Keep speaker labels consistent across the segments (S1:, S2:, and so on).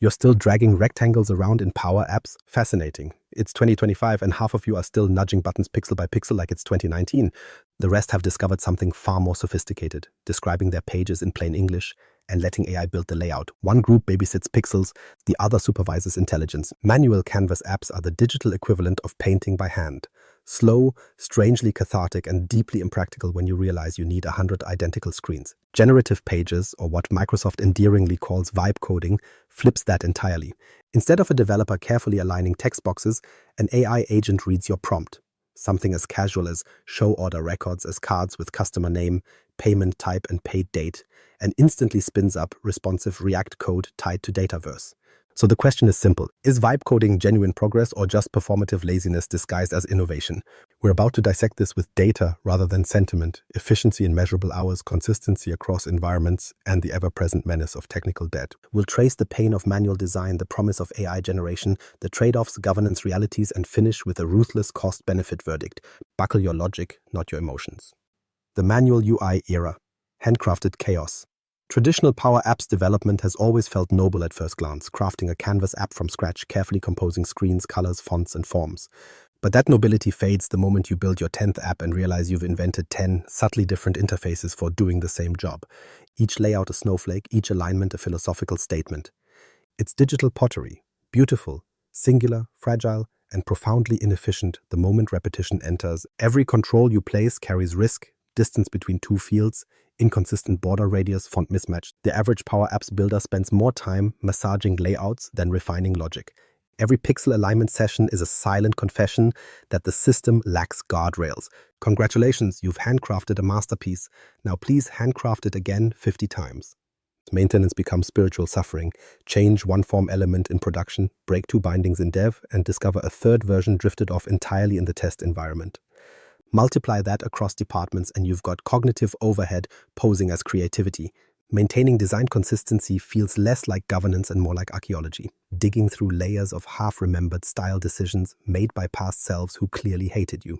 S1: You're still dragging rectangles around in Power Apps? Fascinating. It's 2025 and half of you are still nudging buttons pixel by pixel like it's 2019. The rest have discovered something far more sophisticated, describing their pages in plain English and letting AI build the layout. One group babysits pixels, the other supervises intelligence. Manual canvas apps are the digital equivalent of painting by hand. Slow, strangely cathartic, and deeply impractical when you realize you need 100 identical screens. Generative pages, or what Microsoft endearingly calls vibe coding, flips that entirely. Instead of a developer carefully aligning text boxes, an AI agent reads your prompt. Something as casual as show order records as cards with customer name, payment type, and paid date, and instantly spins up responsive React code tied to Dataverse. So the question is simple. Is vibe coding genuine progress or just performative laziness disguised as innovation? We're about to dissect this with data rather than sentiment, efficiency in measurable hours, consistency across environments, and the ever-present menace of technical debt. We'll trace the pain of manual design, the promise of AI generation, the trade-offs, governance realities, and finish with a ruthless cost-benefit verdict. Buckle your logic, not your emotions. The manual UI era. Handcrafted chaos. Traditional Power Apps development has always felt noble at first glance, crafting a canvas app from scratch, carefully composing screens, colors, fonts, and forms. But that nobility fades the moment you build your 10th app and realize you've invented 10 subtly different interfaces for doing the same job. Each layout a snowflake, each alignment a philosophical statement. It's digital pottery, beautiful, singular, fragile, and profoundly inefficient the moment repetition enters. Every control you place carries risk, distance between two fields, inconsistent border radius, font mismatch. The average Power Apps builder spends more time massaging layouts than refining logic. Every pixel alignment session is a silent confession that the system lacks guardrails. Congratulations, you've handcrafted a masterpiece. Now please handcraft it again 50 times. Maintenance becomes spiritual suffering. Change one form element in production, break two bindings in dev, and discover a third version drifted off entirely in the test environment. Multiply that across departments and you've got cognitive overhead posing as creativity. Maintaining design consistency feels less like governance and more like archaeology, digging through layers of half-remembered style decisions made by past selves who clearly hated you.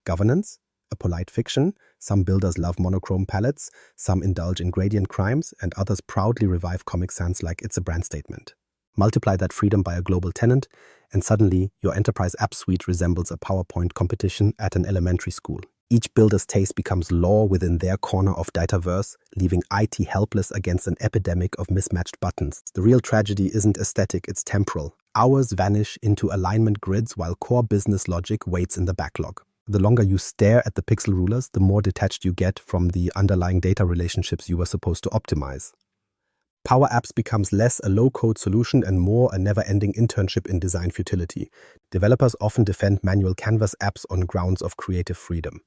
S1: Governance? A polite fiction. Some builders love monochrome palettes, some indulge in gradient crimes, and others proudly revive Comic Sans like it's a brand statement. Multiply that freedom by a global tenant, and suddenly your enterprise app suite resembles a PowerPoint competition at an elementary school. Each builder's taste becomes law within their corner of Dataverse, leaving IT helpless against an epidemic of mismatched buttons. The real tragedy isn't aesthetic, it's temporal. Hours vanish into alignment grids while core business logic waits in the backlog. The longer you stare at the pixel rulers, the more detached you get from the underlying data relationships you were supposed to optimize. Power Apps becomes less a low-code solution and more a never-ending internship in design futility. Developers often defend manual canvas apps on grounds of creative freedom.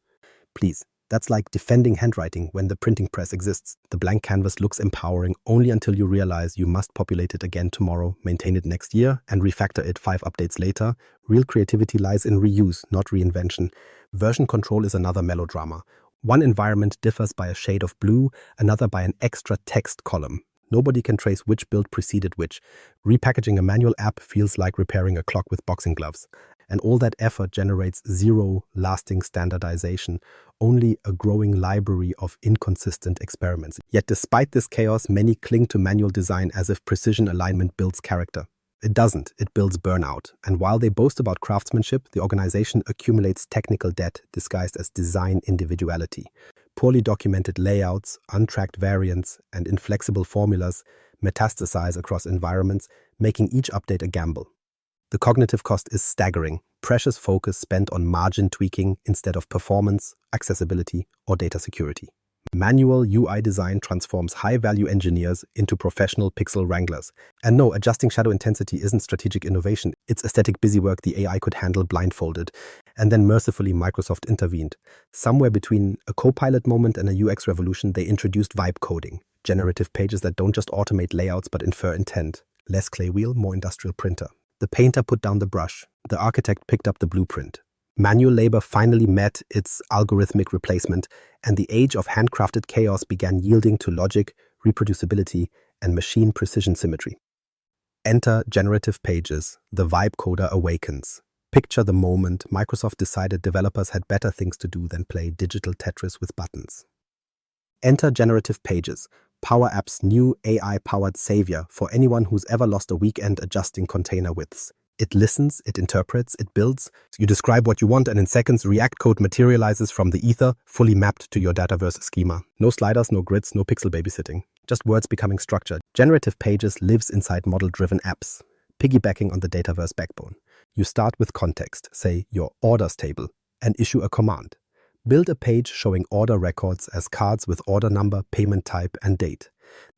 S1: Please, that's like defending handwriting when the printing press exists. The blank canvas looks empowering only until you realize you must populate it again tomorrow, maintain it next year, and refactor it 5 updates later. Real creativity lies in reuse, not reinvention. Version control is another melodrama. One environment differs by a shade of blue, another by an extra text column. Nobody can trace which build preceded which. Repackaging a manual app feels like repairing a clock with boxing gloves. And all that effort generates zero lasting standardization, only a growing library of inconsistent experiments. Yet despite this chaos, many cling to manual design as if precision alignment builds character. It doesn't, it builds burnout. And while they boast about craftsmanship, the organization accumulates technical debt disguised as design individuality. Poorly documented layouts, untracked variants, and inflexible formulas metastasize across environments, making each update a gamble. The cognitive cost is staggering. Precious focus spent on margin tweaking instead of performance, accessibility, or data security. Manual UI design transforms high-value engineers into professional pixel wranglers. And no, adjusting shadow intensity isn't strategic innovation. It's aesthetic busywork the AI could handle blindfolded. And then mercifully, Microsoft intervened. Somewhere between a co-pilot moment and a UX revolution, they introduced vibe coding, generative pages that don't just automate layouts but infer intent. Less clay wheel, more industrial printer. The painter put down the brush. The architect picked up the blueprint. Manual labor finally met its algorithmic replacement, and the age of handcrafted chaos began yielding to logic, reproducibility, and machine precision symmetry. Enter generative pages. The vibe coder awakens. Picture the moment Microsoft decided developers had better things to do than play digital Tetris with buttons. Enter generative pages, Power App's new AI-powered savior for anyone who's ever lost a weekend adjusting container widths. It listens, it interprets, it builds. You describe what you want, and in seconds, React code materializes from the ether, fully mapped to your Dataverse schema. No sliders, no grids, no pixel babysitting. Just words becoming structured. Generative Pages lives inside model-driven apps, piggybacking on the Dataverse backbone. You start with context, say your orders table, and issue a command. Build a page showing order records as cards with order number, payment type, and date.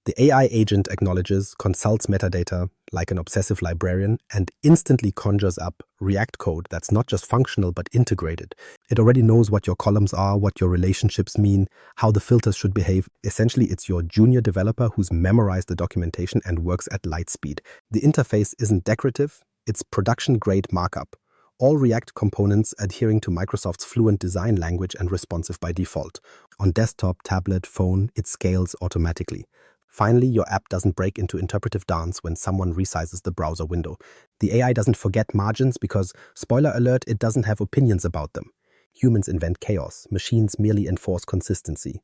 S1: The AI agent acknowledges, consults metadata like an obsessive librarian, and instantly conjures up React code that's not just functional but integrated. It already knows what your columns are, what your relationships mean, how the filters should behave. Essentially, it's your junior developer who's memorized the documentation and works at light speed. The interface isn't decorative, it's production-grade markup. All React components adhering to Microsoft's fluent design language and responsive by default. On desktop, tablet, phone, it scales automatically. Finally, your app doesn't break into interpretive dance when someone resizes the browser window. The AI doesn't forget margins because, spoiler alert, it doesn't have opinions about them. Humans invent chaos, machines merely enforce consistency.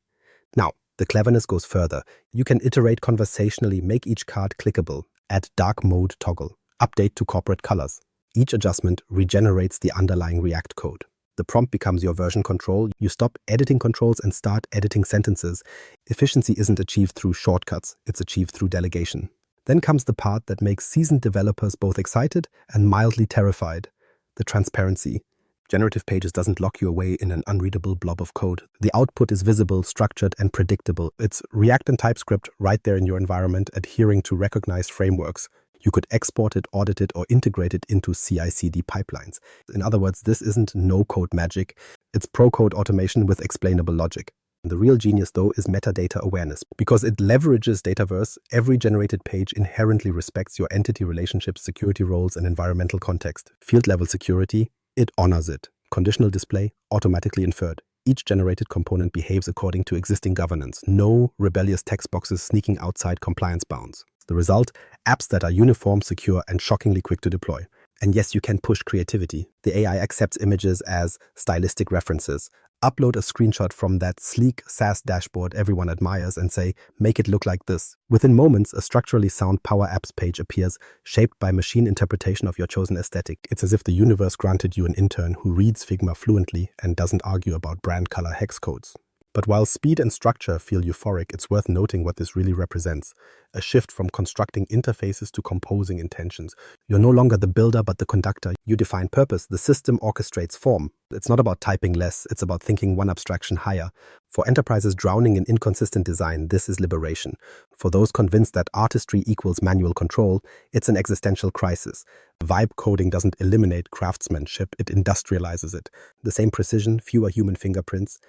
S1: Now, the cleverness goes further. You can iterate conversationally, make each card clickable, add dark mode toggle, update to corporate colors. Each adjustment regenerates the underlying React code. The prompt becomes your version control. You stop editing controls and start editing sentences. Efficiency isn't achieved through shortcuts, it's achieved through delegation. Then comes the part that makes seasoned developers both excited and mildly terrified: the transparency. Generative Pages doesn't lock you away in an unreadable blob of code. The output is visible, structured, and predictable. It's React and TypeScript right there in your environment, adhering to recognized frameworks. You could export it, audit it, or integrate it into CI/CD pipelines. In other words, this isn't no-code magic. It's pro-code automation with explainable logic. The real genius, though, is metadata awareness. Because it leverages Dataverse, every generated page inherently respects your entity relationships, security roles, and environmental context. Field-level security, it honors it. Conditional display, automatically inferred. Each generated component behaves according to existing governance. No rebellious text boxes sneaking outside compliance bounds. The result? Apps that are uniform, secure, and shockingly quick to deploy. And yes, you can push creativity. The AI accepts images as stylistic references. Upload a screenshot from that sleek SaaS dashboard everyone admires and say, make it look like this. Within moments, a structurally sound Power Apps page appears, shaped by machine interpretation of your chosen aesthetic. It's as if the universe granted you an intern who reads Figma fluently and doesn't argue about brand color hex codes. But while speed and structure feel euphoric, it's worth noting what this really represents: a shift from constructing interfaces to composing intentions. You're no longer the builder, but the conductor. You define purpose. The system orchestrates form. It's not about typing less, it's about thinking one abstraction higher. For enterprises drowning in inconsistent design, this is liberation. For those convinced that artistry equals manual control, it's an existential crisis. Vibe coding doesn't eliminate craftsmanship, it industrializes it. The same precision, fewer human fingerprints.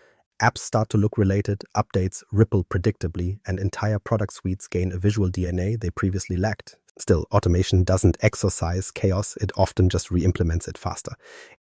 S1: Apps start to look related, updates ripple predictably, and entire product suites gain a visual DNA they previously lacked. Still, automation doesn't exorcise chaos, it often just re-implements it faster.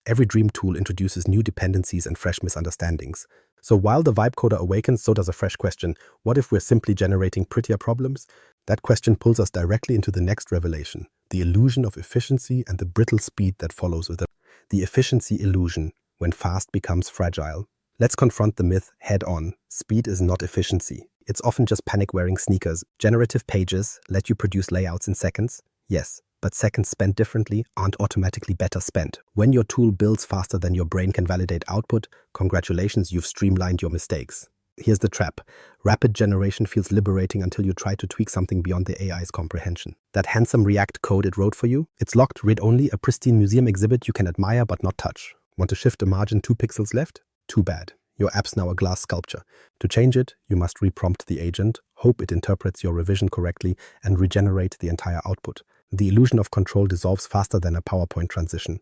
S1: Every dream tool introduces new dependencies and fresh misunderstandings. So while the vibe coder awakens, so does a fresh question: what if we're simply generating prettier problems? That question pulls us directly into the next revelation: the illusion of efficiency and the brittle speed that follows with it. The efficiency illusion, when fast becomes fragile. Let's confront the myth head-on. Speed is not efficiency. It's often just panic-wearing sneakers. Generative Pages let you produce layouts in seconds. Yes, but seconds spent differently aren't automatically better spent. When your tool builds faster than your brain can validate output, congratulations, you've streamlined your mistakes. Here's the trap. Rapid generation feels liberating until you try to tweak something beyond the AI's comprehension. That handsome React code it wrote for you? It's locked, read-only, a pristine museum exhibit you can admire but not touch. Want to shift a margin 2 pixels left? Too bad. Your app's now a glass sculpture. To change it, you must reprompt the agent, hope it interprets your revision correctly, and regenerate the entire output. The illusion of control dissolves faster than a PowerPoint transition.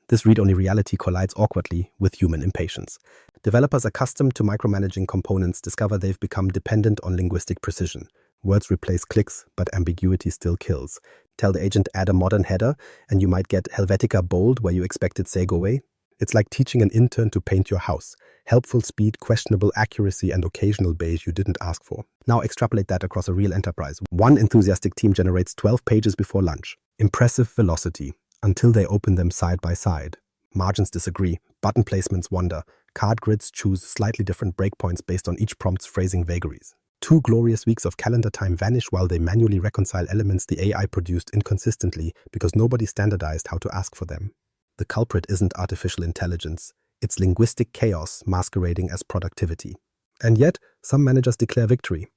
S1: This read-only reality collides awkwardly with human impatience. Developers accustomed to micromanaging components discover they've become dependent on linguistic precision. Words replace clicks, but ambiguity still kills. Tell the agent add a modern header, and you might get Helvetica bold where you expected Segway. It's like teaching an intern to paint your house. Helpful speed, questionable accuracy, and occasional beige you didn't ask for. Now extrapolate that across a real enterprise. One enthusiastic team generates 12 pages before lunch. Impressive velocity, until they open them side by side. Margins disagree, button placements wander, card grids choose slightly different breakpoints based on each prompt's phrasing vagaries. 2 glorious weeks of calendar time vanish while they manually reconcile elements the AI produced inconsistently because nobody standardized how to ask for them. The culprit isn't artificial intelligence, it's linguistic chaos masquerading as productivity. And yet, some managers declare victory.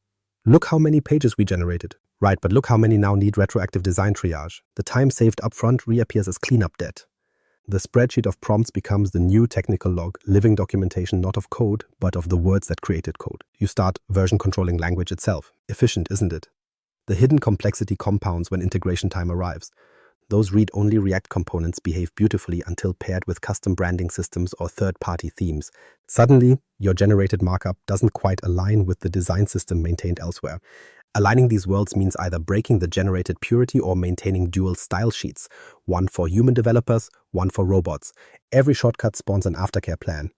S1: Look how many pages we generated. Right, but look how many now need retroactive design triage. The time saved upfront reappears as cleanup debt. The spreadsheet of prompts becomes the new technical log, living documentation not of code, but of the words that created code. You start version controlling language itself. Efficient, isn't it? The hidden complexity compounds when integration time arrives. Those read-only React components behave beautifully until paired with custom branding systems or third-party themes. Suddenly, your generated markup doesn't quite align with the design system maintained elsewhere. Aligning these worlds means either breaking the generated purity or maintaining dual style sheets, one for human developers, one for robots. Every shortcut spawns an aftercare plan.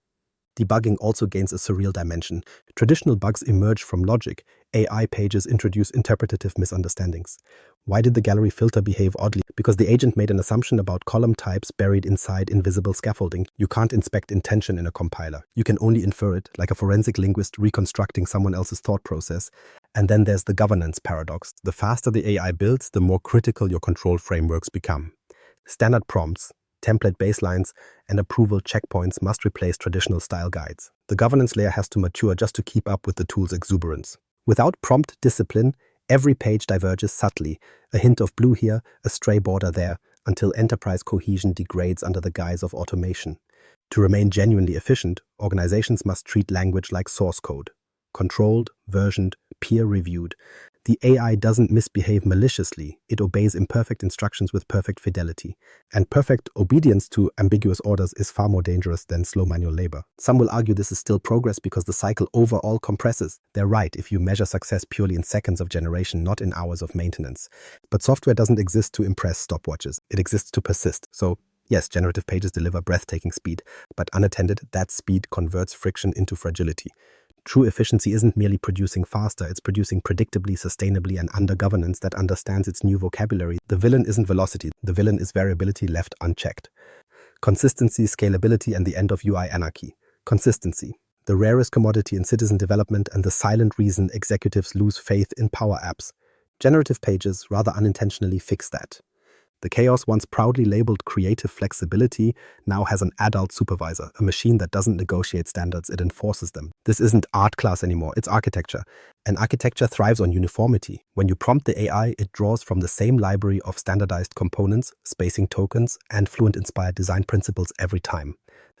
S1: Debugging also gains a surreal dimension. Traditional bugs emerge from logic. AI pages introduce interpretative misunderstandings. Why did the gallery filter behave oddly? Because the agent made an assumption about column types buried inside invisible scaffolding. You can't inspect intention in a compiler. You can only infer it, like a forensic linguist reconstructing someone else's thought process. And then there's the governance paradox. The faster the AI builds, the more critical your control frameworks become. Standard prompts, template baselines, and approval checkpoints must replace traditional style guides. The governance layer has to mature just to keep up with the tool's exuberance. Without prompt discipline, every page diverges subtly, a hint of blue here, a stray border there, until enterprise cohesion degrades under the guise of automation. To remain genuinely efficient, organizations must treat language like source code. Controlled, versioned, peer-reviewed. The AI doesn't misbehave maliciously, it obeys imperfect instructions with perfect fidelity. And perfect obedience to ambiguous orders is far more dangerous than slow manual labor. Some will argue this is still progress because the cycle overall compresses. They're right if you measure success purely in seconds of generation, not in hours of maintenance. But software doesn't exist to impress stopwatches, it exists to persist. So, yes, generative pages deliver breathtaking speed, but unattended, that speed converts friction into fragility. True efficiency isn't merely producing faster, it's producing predictably, sustainably, and under governance that understands its new vocabulary. The villain isn't velocity, the villain is variability left unchecked. Consistency, scalability, and the end of UI anarchy. Consistency, the rarest commodity in citizen development and the silent reason executives lose faith in power apps. Generative pages rather unintentionally fix that. The chaos once proudly labeled creative flexibility now has an adult supervisor, a machine that doesn't negotiate standards, it enforces them. This isn't art class anymore, it's architecture. And architecture thrives on uniformity. When you prompt the AI, it draws from the same library of standardized components, spacing tokens, and Fluent-inspired design principles every time.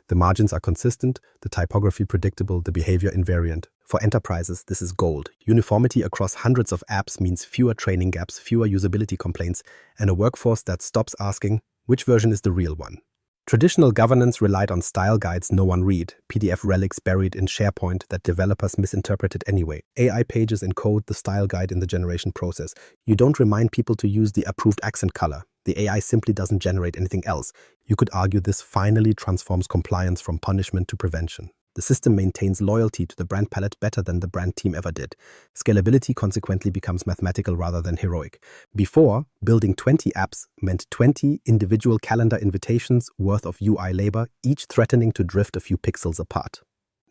S1: The margins are consistent, the typography predictable, the behavior invariant. For enterprises, this is gold. Uniformity across hundreds of apps means fewer training gaps, fewer usability complaints, and a workforce that stops asking, which version is the real one? Traditional governance relied on style guides no one read, PDF relics buried in SharePoint that developers misinterpreted anyway. AI pages encode the style guide in the generation process. You don't remind people to use the approved accent color. The AI simply doesn't generate anything else. You could argue this finally transforms compliance from punishment to prevention. The system maintains loyalty to the brand palette better than the brand team ever did. Scalability consequently becomes mathematical rather than heroic. Before, building 20 apps meant 20 individual calendar invitations worth of UI labor, each threatening to drift a few pixels apart.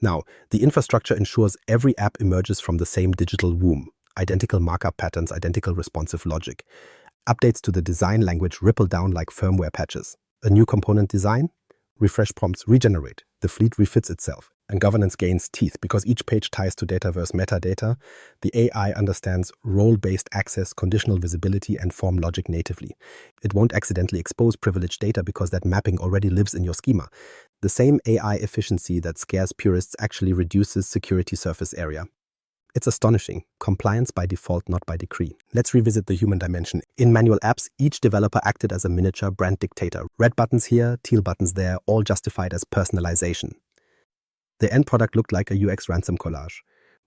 S1: Now, the infrastructure ensures every app emerges from the same digital womb. Identical markup patterns, identical responsive logic. Updates to the design language ripple down like firmware patches. A new component design? Refresh prompts regenerate. The fleet refits itself. And governance gains teeth because each page ties to Dataverse metadata. The AI understands role-based access, conditional visibility, and form logic natively. It won't accidentally expose privileged data because that mapping already lives in your schema. The same AI efficiency that scares purists actually reduces security surface area. It's astonishing. Compliance by default, not by decree. Let's revisit the human dimension. In manual apps, each developer acted as a miniature brand dictator. Red buttons here, teal buttons there, all justified as personalization. The end product looked like a UX ransom collage.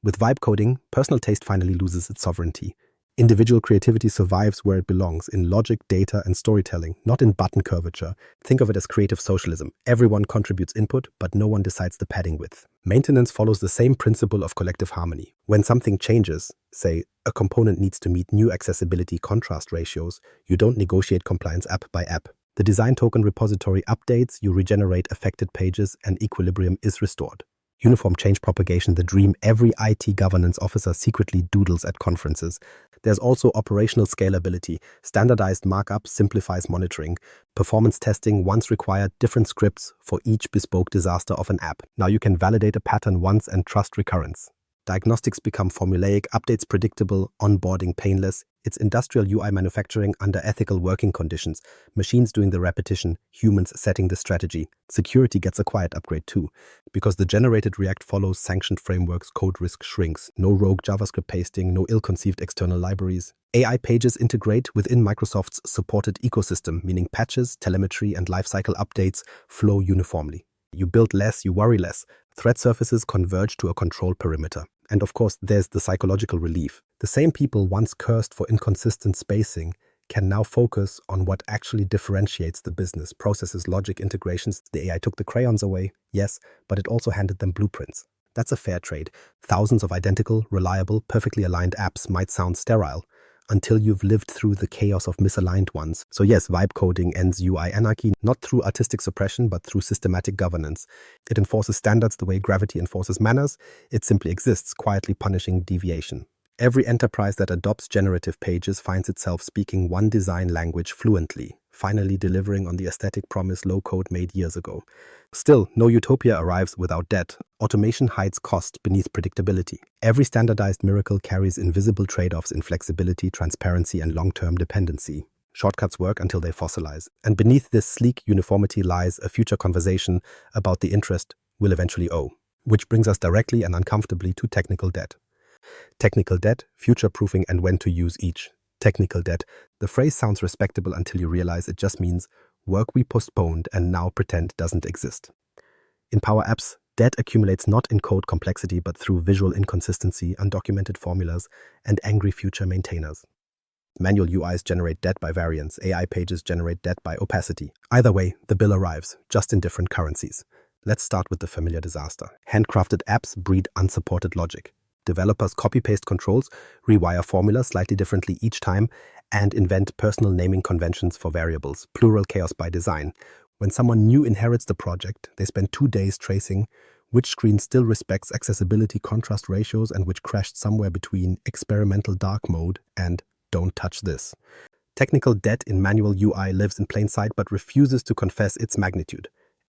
S1: With vibe coding, personal taste finally loses its sovereignty. Individual creativity survives where it belongs, in logic, data, and storytelling, not in button curvature. Think of it as creative socialism. Everyone contributes input, but no one decides the padding width. Maintenance follows the same principle of collective harmony. When something changes, say, a component needs to meet new accessibility contrast ratios, you don't negotiate compliance app by app. The design token repository updates, you regenerate affected pages, and equilibrium is restored. Uniform change propagation, the dream every IT governance officer secretly doodles at conferences. There's also operational scalability. Standardized markup simplifies monitoring. Performance testing once required different scripts for each bespoke disaster of an app. Now you can validate a pattern once and trust recurrence. Diagnostics become formulaic, updates predictable, onboarding painless. It's industrial UI manufacturing under ethical working conditions. Machines doing the repetition, humans setting the strategy. Security gets a quiet upgrade too. Because the generated React follows sanctioned frameworks, code risk shrinks. No rogue JavaScript pasting, no ill-conceived external libraries. AI pages integrate within Microsoft's supported ecosystem, meaning patches, telemetry, and lifecycle updates flow uniformly. You build less, you worry less. Threat surfaces converge to a control perimeter. And of course, there's the psychological relief. The same people once cursed for inconsistent spacing can now focus on what actually differentiates the business. Processes, logic, integrations. The AI took the crayons away, yes, but it also handed them blueprints. That's a fair trade. Thousands of identical, reliable, perfectly aligned apps might sound sterile until you've lived through the chaos of misaligned ones. So yes, vibe coding ends UI anarchy, not through artistic suppression, but through systematic governance. It enforces standards the way gravity enforces manners. It simply exists, quietly punishing deviation. Every enterprise that adopts generative pages finds itself speaking one design language fluently, finally delivering on the aesthetic promise low-code made years ago. Still, no utopia arrives without debt. Automation hides cost beneath predictability. Every standardized miracle carries invisible trade-offs in flexibility, transparency, and long-term dependency. Shortcuts work until they fossilize. And beneath this sleek uniformity lies a future conversation about the interest we'll eventually owe. Which brings us directly and uncomfortably to technical debt. Technical debt, future-proofing, and when to use each. Technical debt. The phrase sounds respectable until you realize it just means work we postponed and now pretend doesn't exist. In Power Apps, debt accumulates not in code complexity but through visual inconsistency, undocumented formulas, and angry future maintainers. Manual UIs generate debt by variance, AI pages generate debt by opacity. Either way, the bill arrives, just in different currencies. Let's start with the familiar disaster. Handcrafted apps breed unsupported logic. Developers copy-paste controls, rewire formulas slightly differently each time, and invent personal naming conventions for variables, plural chaos by design. When someone new inherits the project, they spend 2 days tracing which screen still respects accessibility contrast ratios and which crashed somewhere between experimental dark mode and don't touch this. Technical debt in manual UI lives in plain sight but refuses to confess its magnitude.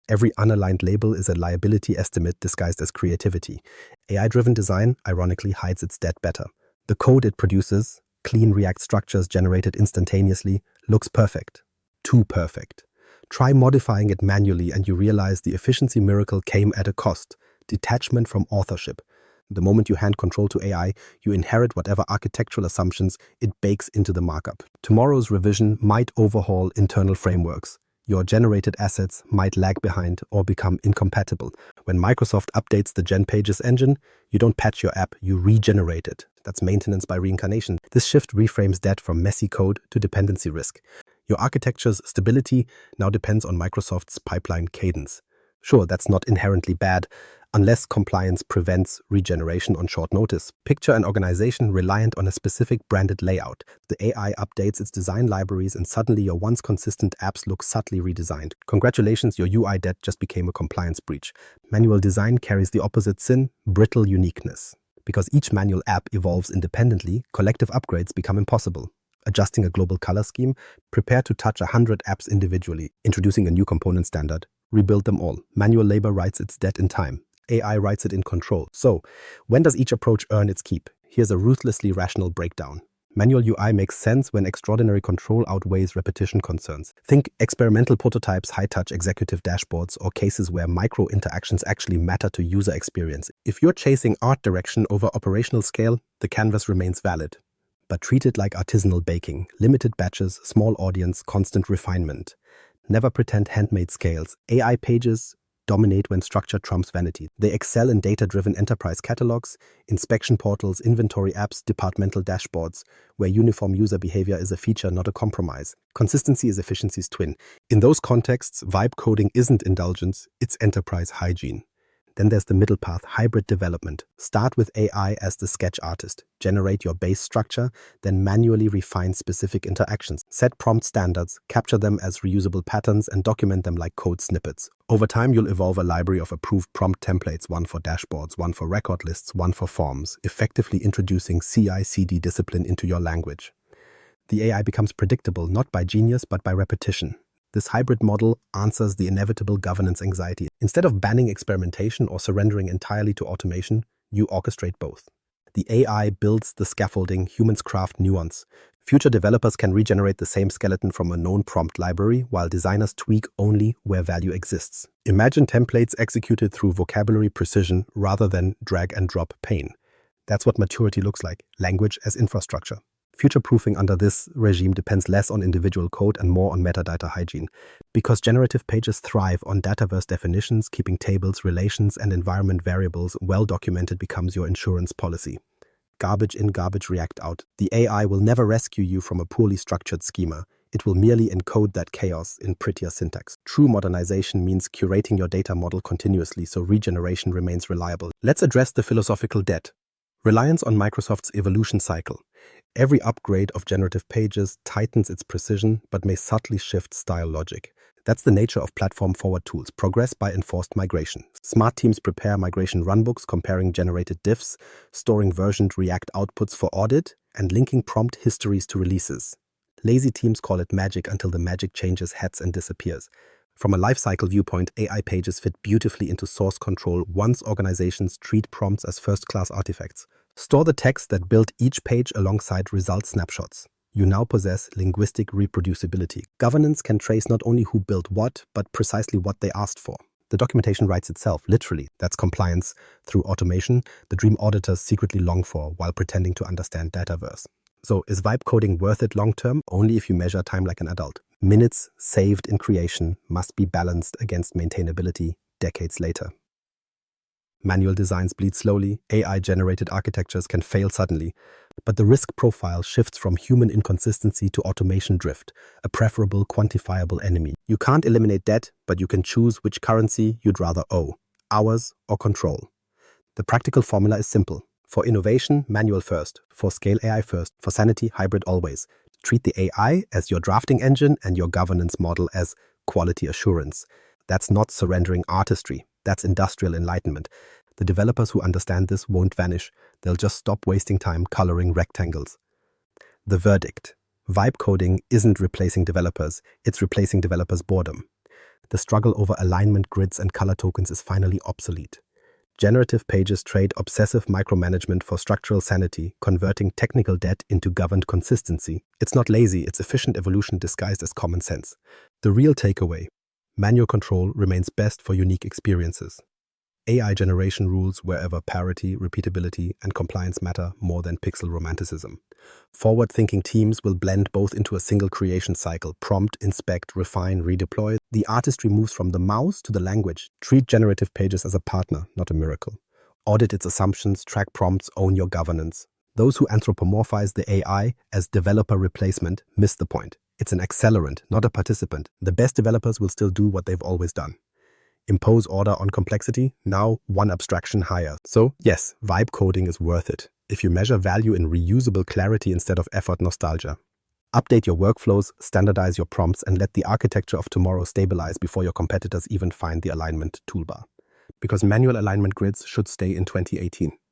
S1: Every unaligned label is a liability estimate disguised as creativity. AI-driven design, ironically, hides its debt better. The code it produces, clean React structures generated instantaneously, looks perfect. Too perfect. Try modifying it manually and you realize the efficiency miracle came at a cost. Detachment from authorship. The moment you hand control to AI, you inherit whatever architectural assumptions it bakes into the markup. Tomorrow's revision might overhaul internal frameworks. Your generated assets might lag behind or become incompatible. When Microsoft updates the GenPages engine, you don't patch your app, you regenerate it. That's maintenance by reincarnation. This shift reframes debt from messy code to dependency risk. Your architecture's stability now depends on Microsoft's pipeline cadence. Sure, that's not inherently bad, unless compliance prevents regeneration on short notice. Picture an organization reliant on a specific branded layout. The AI updates its design libraries and suddenly your once consistent apps look subtly redesigned. Congratulations, your UI debt just became a compliance breach. Manual design carries the opposite sin, brittle uniqueness. Because each manual app evolves independently, collective upgrades become impossible. Adjusting a global color scheme, prepare to touch 100 apps individually. Introducing a new component standard, rebuild them all. Manual labor writes its debt in time. AI writes it in control. So, when does each approach earn its keep? Here's a ruthlessly rational breakdown. Manual UI makes sense when extraordinary control outweighs repetition concerns. Think experimental prototypes, high-touch executive dashboards, or cases where micro-interactions actually matter to user experience. If you're chasing art direction over operational scale, the canvas remains valid. But treat it like artisanal baking. Limited batches, small audience, constant refinement. Never pretend handmade scales. AI pages dominate when structure trumps vanity. They excel in data-driven enterprise catalogs, inspection portals, inventory apps, departmental dashboards, where uniform user behavior is a feature, not a compromise. Consistency is efficiency's twin. In those contexts, vibe coding isn't indulgence, it's enterprise hygiene. Then there's the middle path, hybrid development. Start with AI as the sketch artist. Generate your base structure, then manually refine specific interactions. Set prompt standards, capture them as reusable patterns, and document them like code snippets. Over time, you'll evolve a library of approved prompt templates, one for dashboards, one for record lists, one for forms, effectively introducing CI/CD discipline into your language. The AI becomes predictable not by genius but by repetition. This hybrid model answers the inevitable governance anxiety. Instead of banning experimentation or surrendering entirely to automation, you orchestrate both. The AI builds the scaffolding, humans craft nuance. Future developers can regenerate the same skeleton from a known prompt library, while designers tweak only where value exists. Imagine templates executed through vocabulary precision rather than drag and drop pain. That's what maturity looks like, language as infrastructure. Future-proofing under this regime depends less on individual code and more on metadata hygiene. Because generative pages thrive on dataverse definitions, keeping tables, relations, and environment variables well documented becomes your insurance policy. Garbage in, garbage react out. The AI will never rescue you from a poorly structured schema. It will merely encode that chaos in prettier syntax. True modernization means curating your data model continuously so regeneration remains reliable. Let's address the philosophical debt. Reliance on Microsoft's evolution cycle. Every upgrade of generative pages tightens its precision but may subtly shift style logic. That's the nature of platform-forward tools, progress by enforced migration. Smart teams prepare migration runbooks comparing generated diffs, storing versioned React outputs for audit, and linking prompt histories to releases. Lazy teams call it magic until the magic changes hats and disappears. From a lifecycle viewpoint, AI pages fit beautifully into source control once organizations treat prompts as first-class artifacts. Store the text that built each page alongside result snapshots. You now possess linguistic reproducibility. Governance can trace not only who built what, but precisely what they asked for. The documentation writes itself, literally. That's compliance through automation, the dream auditors secretly long for while pretending to understand Dataverse. So is vibe coding worth it long-term? Only if you measure time like an adult. Minutes saved in creation must be balanced against maintainability decades later. Manual designs bleed slowly, AI-generated architectures can fail suddenly, but the risk profile shifts from human inconsistency to automation drift, a preferable quantifiable enemy. You can't eliminate debt, but you can choose which currency you'd rather owe, hours or control. The practical formula is simple. For innovation, manual first. For scale, AI first. For sanity, hybrid always. Treat the AI as your drafting engine and your governance model as quality assurance. That's not surrendering artistry. That's industrial enlightenment. The developers who understand this won't vanish. They'll just stop wasting time coloring rectangles. The verdict. Vibe coding isn't replacing developers. It's replacing developers' boredom. The struggle over alignment grids and color tokens is finally obsolete. Generative pages trade obsessive micromanagement for structural sanity, converting technical debt into governed consistency. It's not lazy, it's efficient evolution disguised as common sense. The real takeaway: manual control remains best for unique experiences. AI generation rules wherever parity, repeatability, and compliance matter more than pixel romanticism. Forward-thinking teams will blend both into a single creation cycle: prompt, inspect, refine, redeploy. The artistry moves from the mouse to the language. Treat generative pages as a partner, not a miracle. Audit its assumptions, track prompts, own your governance. Those who anthropomorphize the AI as developer replacement miss the point. It's an accelerant, not a participant. The best developers will still do what they've always done. Impose order on complexity, now one abstraction higher. So yes, vibe coding is worth it if you measure value in reusable clarity instead of effort nostalgia. Update your workflows, standardize your prompts, and let the architecture of tomorrow stabilize before your competitors even find the alignment toolbar. Because manual alignment grids should stay in 2018.